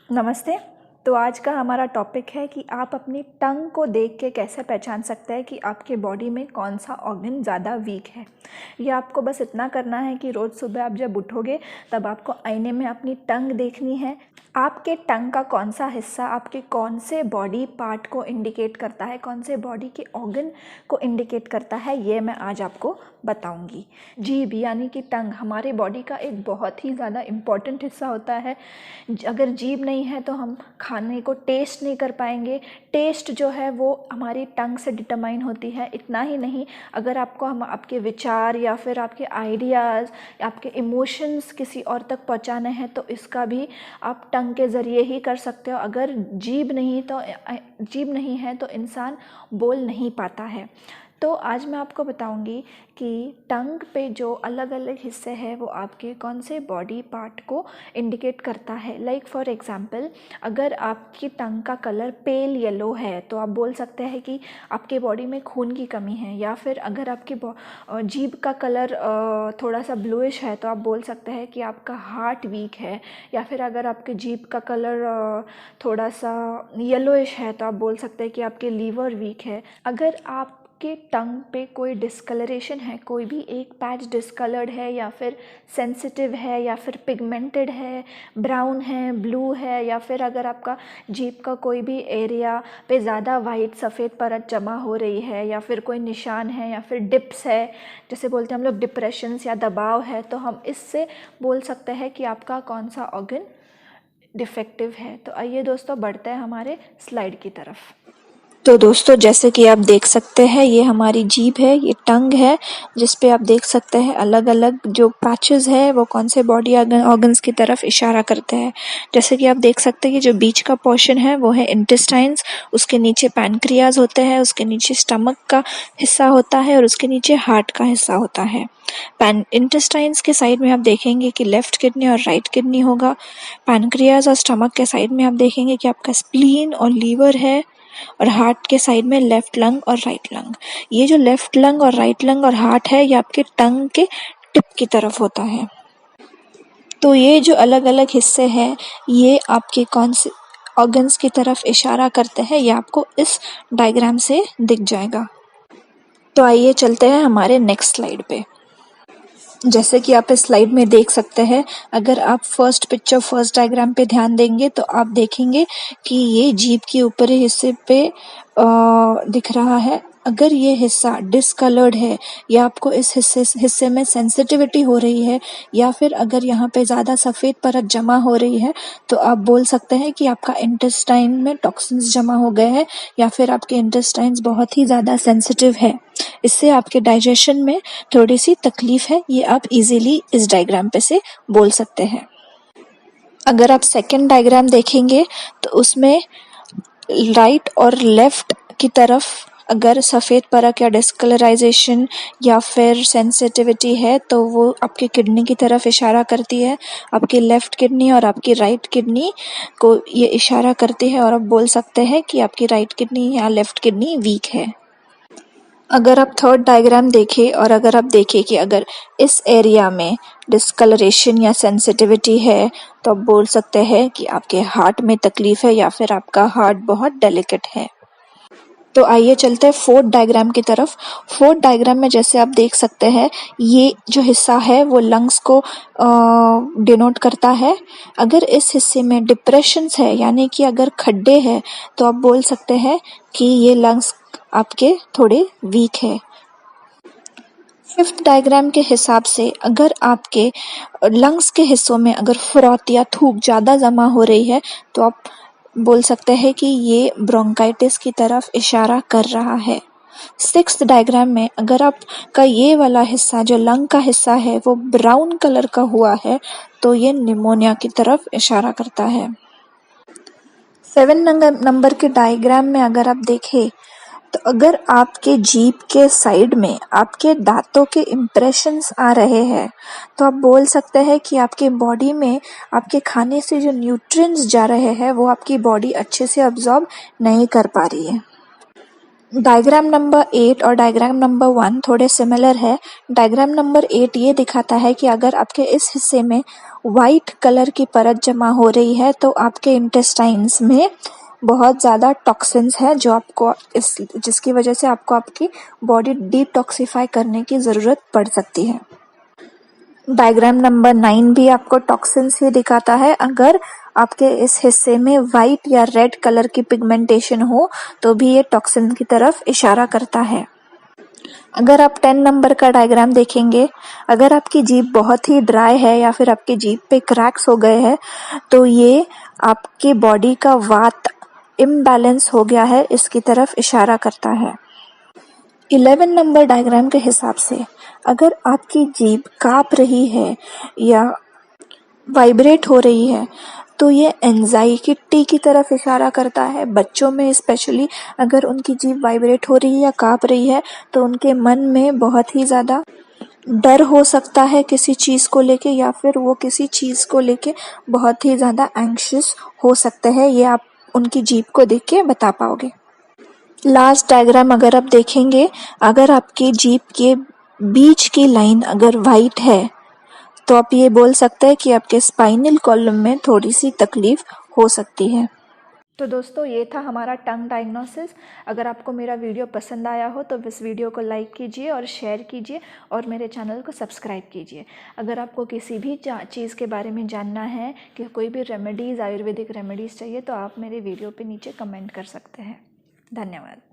नमस्ते। तो आज का हमारा टॉपिक है कि आप अपनी टंग को देख के कैसे पहचान सकते हैं कि आपके बॉडी में कौन सा ऑर्गन ज़्यादा वीक है। ये आपको बस इतना करना है कि रोज़ सुबह आप जब उठोगे तब आपको आईने में अपनी टंग देखनी है। आपके टंग का कौन सा हिस्सा आपके कौन से बॉडी पार्ट को इंडिकेट करता है, कौन से बॉडी के ऑर्गन को इंडिकेट करता है, ये मैं आज आपको बताऊंगी। जीभ यानी कि टंग हमारे बॉडी का एक बहुत ही ज़्यादा इम्पॉर्टेंट हिस्सा होता है। अगर जीभ नहीं है तो हम खाने को टेस्ट नहीं कर पाएंगे। टेस्ट जो है वो हमारी टंग से डिटरमाइन होती है। इतना ही नहीं, अगर आपको हम आपके विचार या फिर आपके आइडियाज़, आपके इमोशंस किसी और तक पहुंचाने हैं तो इसका भी आप टंग के ज़रिए ही कर सकते हो। अगर जीभ नहीं है तो इंसान बोल नहीं पाता है। तो आज मैं आपको बताऊंगी कि टंग पे जो अलग अलग हिस्से हैं वो आपके कौन से बॉडी पार्ट को इंडिकेट करता है। लाइक फॉर एग्ज़ाम्पल, अगर आपकी टंग का कलर पेल येलो है तो आप बोल सकते हैं कि आपके बॉडी में खून की कमी है। या फिर अगर आपकी जीभ का कलर थोड़ा सा ब्लूइश है तो आप बोल सकते हैं कि आपका हार्ट वीक है। या फिर अगर आपके जीभ का कलर थोड़ा सा येलोइश है तो आप बोल सकते हैं कि आपके लीवर वीक है। अगर आप के टंग पे कोई डिस्कलरेशन है, कोई भी एक पैच डिस्कलर्ड है या फिर सेंसिटिव है या फिर पिगमेंटेड है, ब्राउन है, ब्लू है, या फिर अगर आपका जीभ का कोई भी एरिया पे ज़्यादा वाइट सफ़ेद परत जमा हो रही है, या फिर कोई निशान है, या फिर डिप्स है, जैसे बोलते हैं हम लोग डिप्रेशंस या दबाव है, तो हम इससे बोल सकते हैं कि आपका कौन सा ऑर्गन डिफेक्टिव है। तो आइए दोस्तों बढ़ते हैं हमारे स्लाइड की तरफ। तो दोस्तों, जैसे कि आप देख सकते हैं, ये हमारी जीभ है, ये टंग है, जिस पे आप देख सकते हैं अलग अलग जो पैचेस है वो कौन से बॉडी ऑर्गन्स की तरफ इशारा करते हैं। जैसे कि आप देख सकते हैं कि जो बीच का पोर्शन है वो है इंटेस्टाइन्स, उसके नीचे पैनक्रियाज होते हैं, उसके नीचे स्टमक का हिस्सा होता है और उसके नीचे हार्ट का हिस्सा होता है। इंटेस्टाइन्स के साइड में आप देखेंगे कि लेफ्ट किडनी और राइट किडनी होगा। पैनक्रियाज और स्टमक के साइड में आप देखेंगे कि आपका स्प्लीन और लीवर है, और हार्ट के साइड में लेफ्ट लंग और राइट लंग। ये जो लेफ्ट लंग और राइट लंग और हार्ट है ये आपके टंग के टिप की तरफ होता है। तो ये जो अलग अलग हिस्से हैं ये आपके कौन से ऑर्गन्स की तरफ इशारा करते हैं, ये आपको इस डायग्राम से दिख जाएगा। तो आइए चलते हैं हमारे नेक्स्ट स्लाइड पे। जैसे कि आप इस स्लाइड में देख सकते हैं, अगर आप फर्स्ट डायग्राम पे ध्यान देंगे तो आप देखेंगे कि ये जीभ के ऊपरी हिस्से पे दिख रहा है। अगर ये हिस्सा डिसकलर्ड है या आपको इस हिस्से में सेंसिटिविटी हो रही है, या फिर अगर यहाँ पे ज़्यादा सफ़ेद परत जमा हो रही है, तो आप बोल सकते हैं कि आपका इंटेस्टाइन में टॉक्सिन्स जमा हो गए हैं, या फिर आपके इंटेस्टाइन्स बहुत ही ज़्यादा सेंसिटिव है। इससे आपके डाइजेशन में थोड़ी सी तकलीफ है, ये आप इजीली इस डायग्राम पे से बोल सकते हैं। अगर आप सेकंड डायग्राम देखेंगे तो उसमें राइट और लेफ्ट की तरफ अगर सफ़ेद परत या डिस्कलराइजेशन या फिर सेंसिटिविटी है तो वो आपकी किडनी की तरफ इशारा करती है। आपकी लेफ्ट किडनी और आपकी राइट किडनी को ये इशारा करती है, और आप बोल सकते हैं कि आपकी राइट किडनी या लेफ्ट किडनी वीक है। अगर आप थर्ड डायग्राम देखें और अगर आप देखें कि अगर इस एरिया में डिस्कलरेशन या सेंसिटिविटी है तो आप बोल सकते हैं कि आपके हार्ट में तकलीफ है या फिर आपका हार्ट बहुत डेलिकेट है। तो आइए चलते हैं फोर्थ डायग्राम की तरफ। फोर्थ डायग्राम में जैसे आप देख सकते हैं, ये जो हिस्सा है वो लंग्स को डिनोट करता है। अगर इस हिस्से में डिप्रेशंस है यानी कि अगर खड्डे हैं तो आप बोल सकते हैं कि ये लंग्स आपके थोड़े वीक है। फिफ्थ डायग्राम के हिसाब से अगर आपके लंग्स के हिस्सों में अगर फुरौत या थूक ज़्यादा जमा हो रही है तो आप बोल सकते हैं कि ये ब्रोंकाइटिस की तरफ इशारा कर रहा है। सिक्स्थ डायग्राम में अगर आपका ये वाला हिस्सा जो लंग का हिस्सा है वो ब्राउन कलर का हुआ है तो ये निमोनिया की तरफ इशारा करता है। 7 नंबर के डायग्राम में अगर आप देखें तो अगर आपके जीभ के साइड में आपके दांतों के इम्प्रेशंस आ रहे हैं तो आप बोल सकते हैं कि आपके बॉडी में आपके खाने से जो न्यूट्रिएंट्स जा रहे हैं वो आपकी बॉडी अच्छे से अब्जॉर्ब नहीं कर पा रही है। डायग्राम नंबर 8 और डायग्राम नंबर 1 थोड़े सिमिलर है। डायग्राम नंबर 8 ये दिखाता है कि अगर आपके इस हिस्से में वाइट कलर की परत जमा हो रही है तो आपके इंटेस्टाइन्स में बहुत ज़्यादा टॉक्सिन्स है जो आपको जिसकी वजह से आपको आपकी बॉडी डिटॉक्सिफाई करने की ज़रूरत पड़ सकती है। डायग्राम नंबर 9 भी आपको टॉक्सिन्स ही दिखाता है। अगर आपके इस हिस्से में वाइट या रेड कलर की पिगमेंटेशन हो तो भी ये टॉक्सिन की तरफ इशारा करता है। अगर आप 10 नंबर का डायग्राम देखेंगे, अगर आपकी जीभ बहुत ही ड्राई है या फिर आपकी जीभ पे क्रैक्स हो गए हैं तो ये आपकी बॉडी का वात इम्बैलेंस हो गया है, इसकी तरफ इशारा करता है। 11 नंबर डायग्राम के हिसाब से अगर आपकी जीभ काँप रही है या वाइब्रेट हो रही है तो ये एंजाइटी की तरफ इशारा करता है। बच्चों में स्पेशली अगर उनकी जीभ वाइब्रेट हो रही है या काँप रही है तो उनके मन में बहुत ही ज़्यादा डर हो सकता है किसी चीज़ को लेके, या फिर वो किसी चीज़ को लेके बहुत ही ज़्यादा एंग्शियस हो सकते हैं। ये आप उनकी जीभ को देख के बता पाओगे। लास्ट डायग्राम अगर आप देखेंगे, अगर आपकी जीभ के बीच की लाइन अगर वाइट है तो आप ये बोल सकते हैं कि आपके स्पाइनल कॉलम में थोड़ी सी तकलीफ हो सकती है। तो दोस्तों ये था हमारा टंग डायग्नोसिस। अगर आपको मेरा वीडियो पसंद आया हो तो इस वीडियो को लाइक कीजिए और शेयर कीजिए और मेरे चैनल को सब्सक्राइब कीजिए। अगर आपको किसी भी चीज़ के बारे में जानना है कि कोई भी रेमेडीज़ आयुर्वेदिक रेमेडीज़ चाहिए तो आप मेरे वीडियो पे नीचे कमेंट कर सकते हैं। धन्यवाद।